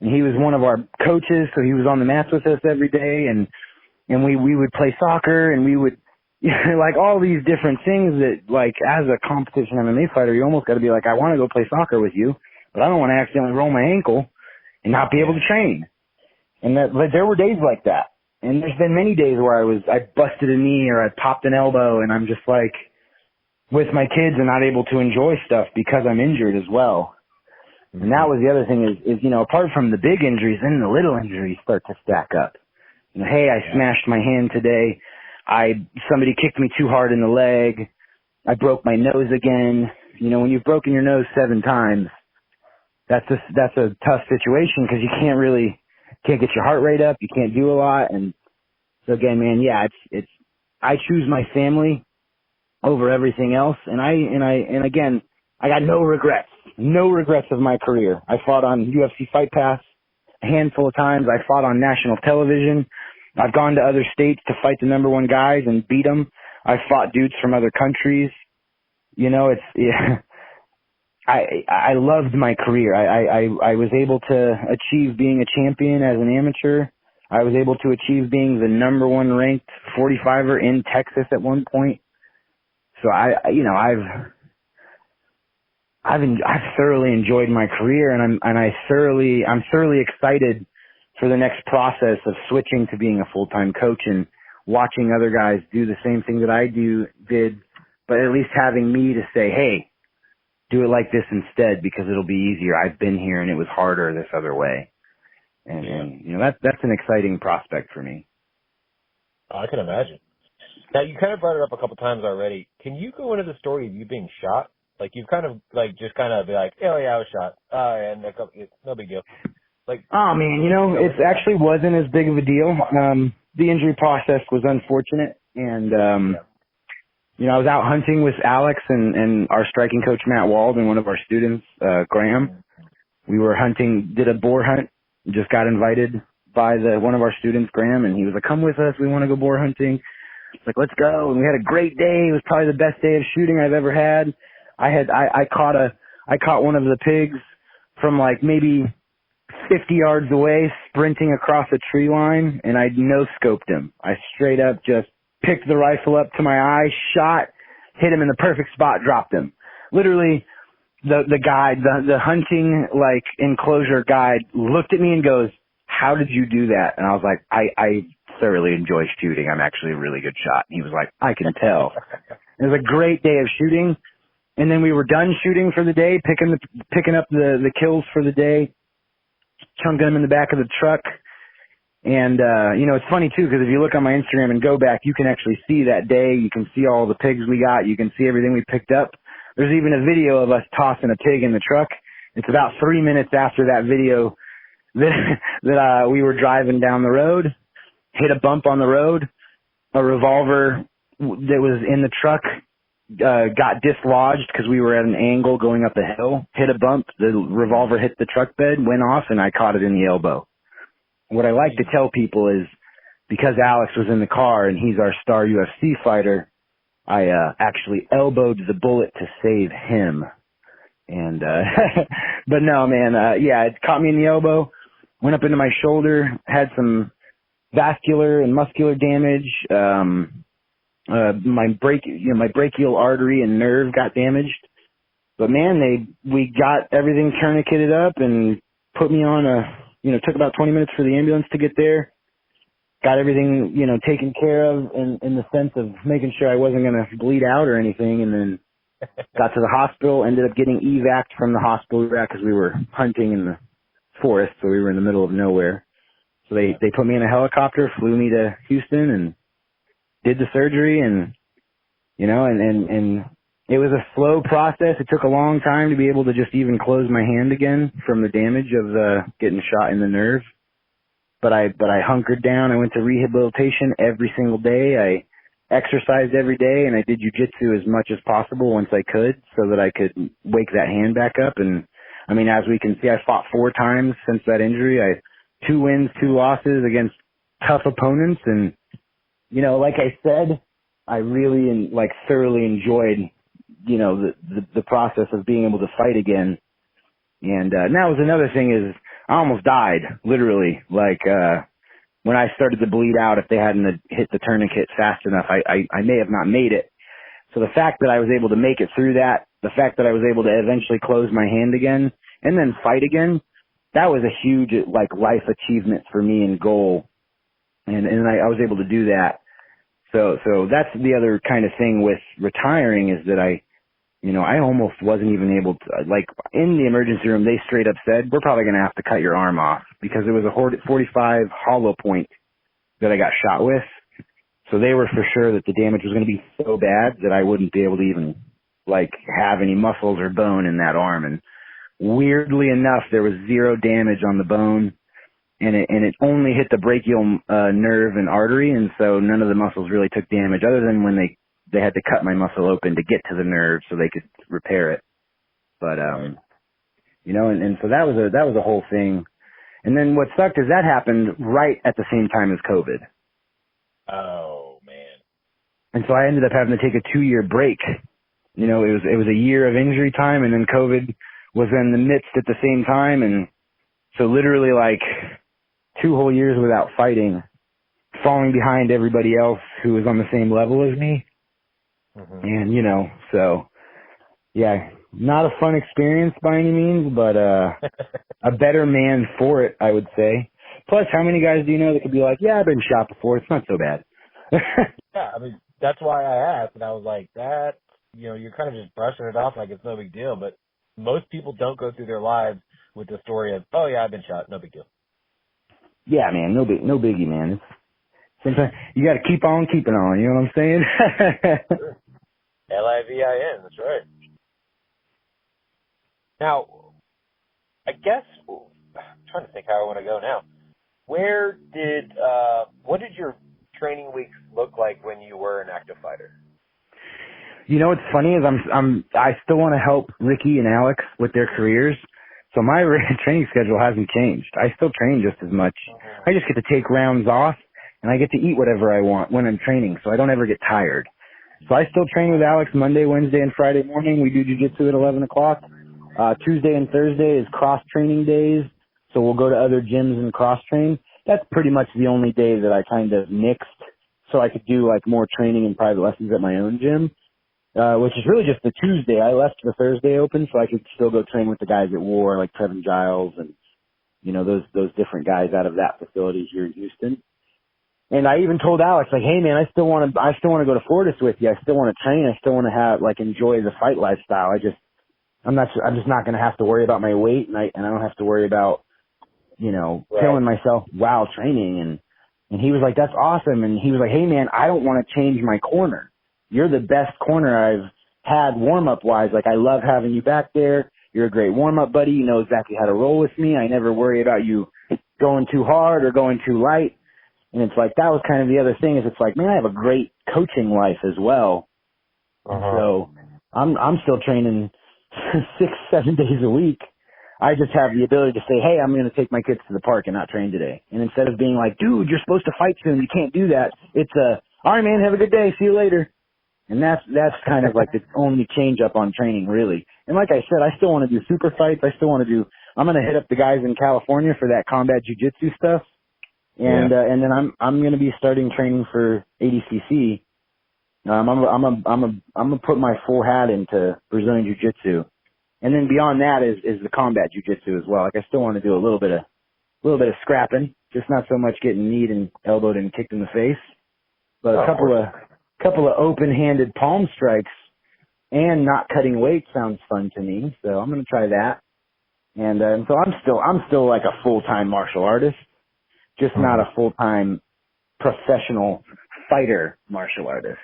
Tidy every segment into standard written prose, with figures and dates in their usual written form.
And he was one of our coaches, so he was on the mats with us every day, and we would play soccer, and we would, like, all these different things that, like, as a competition MMA fighter, you almost got to be like, I want to go play soccer with you, but I don't want to accidentally roll my ankle and not be able to train. And there were days like that. And there's been many days where I busted a knee or I popped an elbow, and I'm just like, with my kids and not able to enjoy stuff because I'm injured as well. And that was the other thing is, you know, apart from the big injuries, then the little injuries start to stack up. You know, hey, I smashed my hand today. Somebody kicked me too hard in the leg. I broke my nose again. You know, when you've broken your nose 7 times, that's a tough situation because you can't get your heart rate up. You can't do a lot. And so again, man, yeah, I choose my family over everything else. And again, I got no regrets of my career. I fought on UFC Fight Pass a handful of times. I fought on national television. I've gone to other states to fight the number 1 guys and beat them. I've fought dudes from other countries. You know, I loved my career. I was able to achieve being a champion as an amateur. I was able to achieve being the number 1 ranked 45er in Texas at one point. So I've thoroughly enjoyed my career, and I'm thoroughly excited for the next process of switching to being a full-time coach and watching other guys do the same thing that I did, but at least having me to say, hey, do it like this instead because it'll be easier. I've been here and it was harder this other way. And you know, that's an exciting prospect for me. I can imagine. Now, you kind of brought it up a couple times already. Can you go into the story of you being shot? Like, you've kind of, like, just kind of be like, oh, yeah, I was shot. And no big deal. Like, oh, man, you know, it actually wasn't as big of a deal. The injury process was unfortunate. And, you know, I was out hunting with Alex and our striking coach, Matt Wald, and one of our students, Graham. We were hunting, did a boar hunt, just got invited by one of our students, Graham, and he was like, come with us. We want to go boar hunting. It's like, let's go. And we had a great day. It was probably the best day of shooting I've ever had. I caught one of the pigs from like maybe 50 yards away sprinting across a tree line, and I no-scoped him. I straight up just picked the rifle up to my eye, shot, hit him in the perfect spot, dropped him. Literally, the guide, the hunting like enclosure guide looked at me and goes, how did you do that? And I was like, I thoroughly enjoy shooting. I'm actually a really good shot. And he was like, I can tell. It was a great day of shooting. And then we were done shooting for the day, picking up the kills for the day, chunking them in the back of the truck. And, you know, it's funny too, because if you look on my Instagram and go back, you can actually see that day. You can see all the pigs we got. You can see everything we picked up. There's even a video of us tossing a pig in the truck. It's about 3 minutes after that video that we were driving down the road, hit a bump on the road. A revolver that was in the truck got dislodged because we were at an angle going up a hill, hit a bump, the revolver hit the truck bed, went off, and I caught it in the elbow. What I like to tell people is, because Alex was in the car and he's our star UFC fighter, I actually elbowed the bullet to save him. And but no, man, yeah, it caught me in the elbow, went up into my shoulder, had some vascular and muscular damage. My brachial artery and nerve got damaged. But man, we got everything tourniqueted up and put me on took about 20 minutes for the ambulance to get there. Got everything, taken care of in the sense of making sure I wasn't going to bleed out or anything. And then got to the hospital, ended up getting evac'd from the hospital we were at because we were hunting in the forest. So we were in the middle of nowhere. So they put me in a helicopter, flew me to Houston and did the surgery and it was a slow process. It took a long time to be able to just even close my hand again from the damage of getting shot in the nerve. But I hunkered down. I went to rehabilitation every single day. I exercised every day, and I did jiu-jitsu as much as possible once I could so that I could wake that hand back up. And, I mean, as we can see, I fought 4 times since that injury. I 2 wins, 2 losses against tough opponents. And, like I said, I really thoroughly enjoyed the process of being able to fight again. And that was another thing is I almost died, literally. Like, when I started to bleed out, if they hadn't hit the tourniquet fast enough, I may have not made it. So the fact that I was able to make it through that, the fact that I was able to eventually close my hand again and then fight again, that was a huge, like, life achievement for me and goal. And I was able to do that. So that's the other kind of thing with retiring is that I almost wasn't even able to, like, in the emergency room, they straight up said, we're probably going to have to cut your arm off because it was a 45 hollow point that I got shot with. So they were for sure that the damage was going to be so bad that I wouldn't be able to even, like, have any muscles or bone in that arm. And weirdly enough, there was zero damage on the bone, and it only hit the brachial nerve and artery, and so none of the muscles really took damage other than when they had to cut my muscle open to get to the nerve so they could repair it. But, and so that was a whole thing. And then what sucked is that happened right at the same time as COVID. Oh, man. And so I ended up having to take a 2-year break. It was a year of injury time, and then COVID was in the midst at the same time. And so literally like 2 whole years without fighting, falling behind everybody else who was on the same level as me. Mm-hmm. And, so yeah, not a fun experience by any means, but, a better man for it, I would say. Plus, how many guys do you know that could be like, yeah, I've been shot before. It's not so bad. Yeah, I mean, that's why I asked, and I was like, that, you're kind of just brushing it off like it's no big deal, but most people don't go through their lives with the story of, oh yeah, I've been shot, no big deal. Yeah, man, no biggie, man. Sometimes you got to keep on keeping on. You know what I'm saying? Sure. LIVIN, that's right. Now, I guess, I'm trying to think how I want to go now. What did your training weeks look like when you were an active fighter? What's funny is I still want to help Ricky and Alex with their careers. So my training schedule hasn't changed. I still train just as much. I just get to take rounds off and I get to eat whatever I want when I'm training. So I don't ever get tired. So I still train with Alex Monday, Wednesday, and Friday morning. We do jiu-jitsu at 11 o'clock. Tuesday and Thursday is cross training days. So we'll go to other gyms and cross train. That's pretty much the only day that I kind of mixed so I could do like more training and private lessons at my own gym, which is really just the Tuesday. I left the Thursday open so I could still go train with the guys at War, like Trevin Giles and, those different guys out of that facility here in Houston. And I even told Alex, like, hey man, I still want to go to Fortis with you. I still want to train. I still want to enjoy the fight lifestyle. I'm just not going to have to worry about my weight and I don't have to worry about, killing myself while training. And he was like, that's awesome. And he was like, hey man, I don't want to change my corner. You're the best corner I've had warm-up wise. Like, I love having you back there. You're a great warm-up buddy. You know exactly how to roll with me. I never worry about you going too hard or going too light. And it's like, that was kind of the other thing is it's like, man, I have a great coaching life as well. Uh-huh. So I'm still training 6-7 days a week. I just have the ability to say, hey, I'm going to take my kids to the park and not train today. And instead of being like, dude, you're supposed to fight soon. You can't do that. It's all right, man, have a good day. See you later. And that's kind of like the only change up on training, really. And like I said, I still want to do super fights. I'm going to hit up the guys in California for that combat jiu-jitsu stuff. And then I'm going to be starting training for ADCC. I'm going to put my full hat into Brazilian jiu-jitsu. And then beyond that is the combat jiu-jitsu as well. Like, I still want to do a little bit of scrapping, just not so much getting kneed and elbowed and kicked in the face, but a couple of open-handed palm strikes and not cutting weight sounds fun to me. So I'm going to try that. And so I'm still like a full-time martial artist, just not a full-time professional fighter martial artist.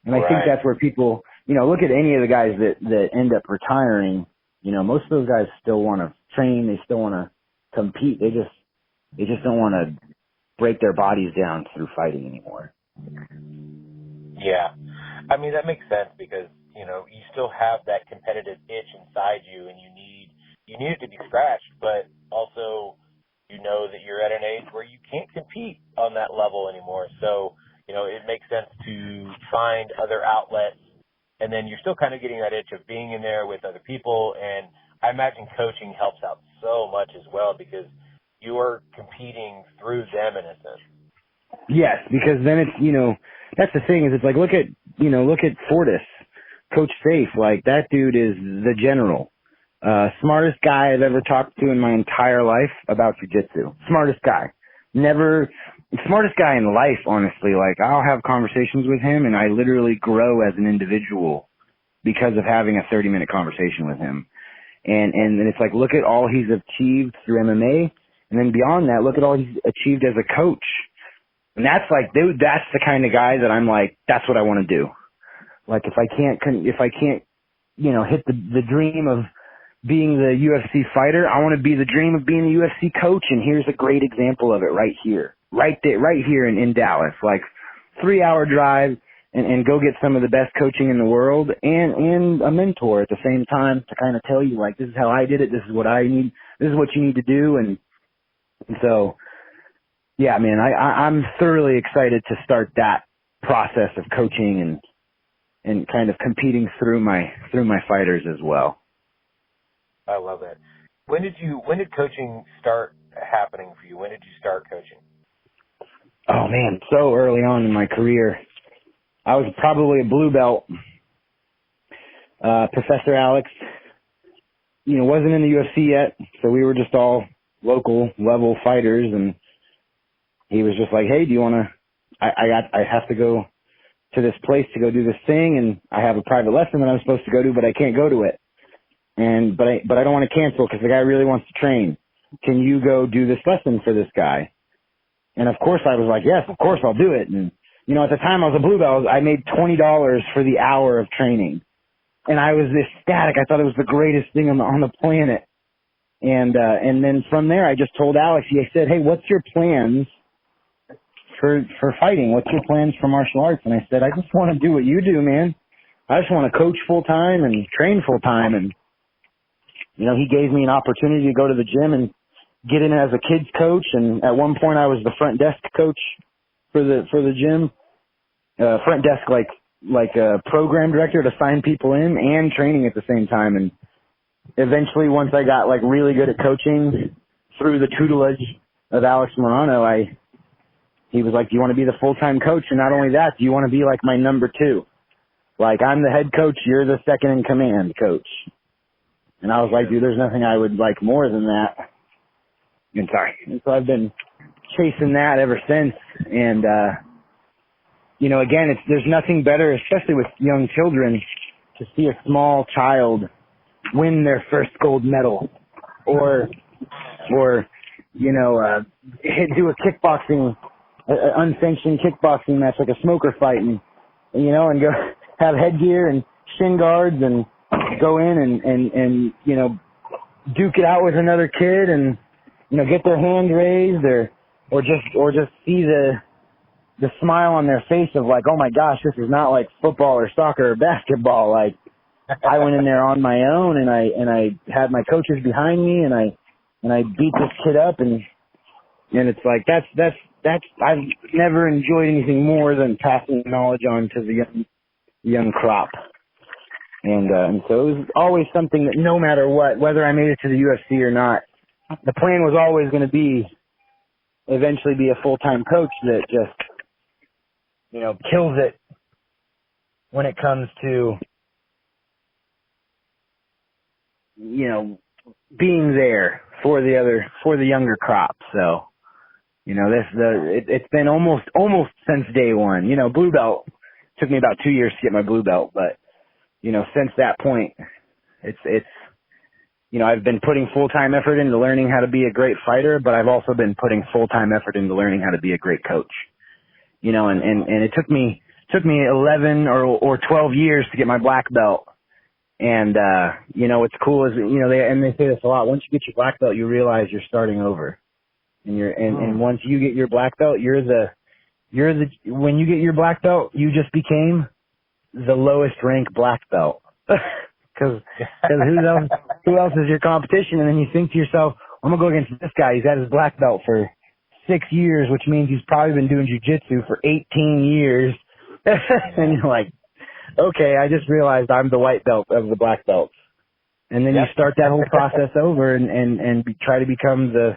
And I think that's where people, look at any of the guys that end up retiring, most of those guys still want to train. They still want to compete. They just don't want to break their bodies down through fighting anymore. Yeah. I mean, that makes sense because, you still have that competitive itch inside you and you need it to be scratched, but also you know that you're at an age where you can't compete on that level anymore. So, it makes sense to find other outlets, and then you're still kind of getting that itch of being in there with other people. And I imagine coaching helps out so much as well because you are competing through them in a sense. Yes, because then it's, that's the thing is it's like, look at Fortis, Coach Safe, like that dude is the general. Smartest guy I've ever talked to in my entire life about jiu-jitsu. Smartest guy. Smartest guy in life, honestly. Like, I'll have conversations with him and I literally grow as an individual because of having a 30-minute conversation with him. And then it's like, look at all he's achieved through MMA. And then beyond that, look at all he's achieved as a coach. And that's like, dude, that's the kind of guy that I'm like, that's what I want to do. Like, if I can't, hit the dream of being the UFC fighter, I want to be the dream of being the UFC coach. And here's a great example of it right here, right here in Dallas, like 3-hour drive and go get some of the best coaching in the world and a mentor at the same time to kind of tell you like, this is how I did it. This is what I need. This is what you need to do. And so, yeah, man, I'm thoroughly excited to start that process of coaching and kind of competing through my fighters as well. I love that. When did coaching start happening for you? When did you start coaching? Oh man, so early on in my career. I was probably a blue belt. Professor Alex, wasn't in the UFC yet, so we were just all local level fighters, and he was just like, hey, do you want to, I have to go to this place to go do this thing, and I have a private lesson that I'm supposed to go to, but I can't go to it. But I don't want to cancel because the guy really wants to train. Can you go do this lesson for this guy? And of course I was like, yes, of course I'll do it. And, at the time I was a blue belt, I made $20 for the hour of training. And I was ecstatic. I thought it was the greatest thing on the planet. And then from there I just told Alex, he said, hey, what's your plans for fighting? What's your plans for martial arts? And I said, I just want to do what you do, man. I just want to coach full time and train full time. And, he gave me an opportunity to go to the gym and get in as a kids coach. And at one point I was the front desk coach for the gym, front desk, like a program director to sign people in and training at the same time. And eventually once I got like really good at coaching through the tutelage of Alex Morano, he was like, do you want to be the full-time coach? And not only that, do you want to be like my number 2? Like, I'm the head coach, you're the second in command coach. And I was like, dude, there's nothing I would like more than that. And so I've been chasing that ever since. And, again, there's nothing better, especially with young children, to see a small child win their first gold medal or do a kickboxing, unsanctioned kickboxing match, like a smoker fight, and go have headgear and shin guards and go in and duke it out with another kid and, get their hand raised or just see the smile on their face of like, oh my gosh, this is not like football or soccer or basketball. Like, I went in there on my own and I had my coaches behind me and I beat this kid up and it's like, that's, I've never enjoyed anything more than passing knowledge on to the young crop. And so it was always something that no matter what, whether I made it to the UFC or not, the plan was always going to eventually be a full-time coach that just, kills it when it comes to, being there for the younger crop. So, it's been almost since day one. Blue belt took me about 2 years to get my blue belt, but since that point, it's I've been putting full-time effort into learning how to be a great fighter, but I've also been putting full-time effort into learning how to be a great coach. And it took me 11 or 12 years to get my black belt. And what's cool is they say this a lot. Once you get your black belt, you realize you're starting over. And once you get your black belt, when you get your black belt, you just became the lowest rank black belt. Cause who else is your competition? And then you think to yourself, I'm gonna go against this guy. He's had his black belt for 6 years, which means he's probably been doing jiu-jitsu for 18 years. And you're like, okay, I just realized I'm the white belt of the black belts. And then you start that whole process over and try to become the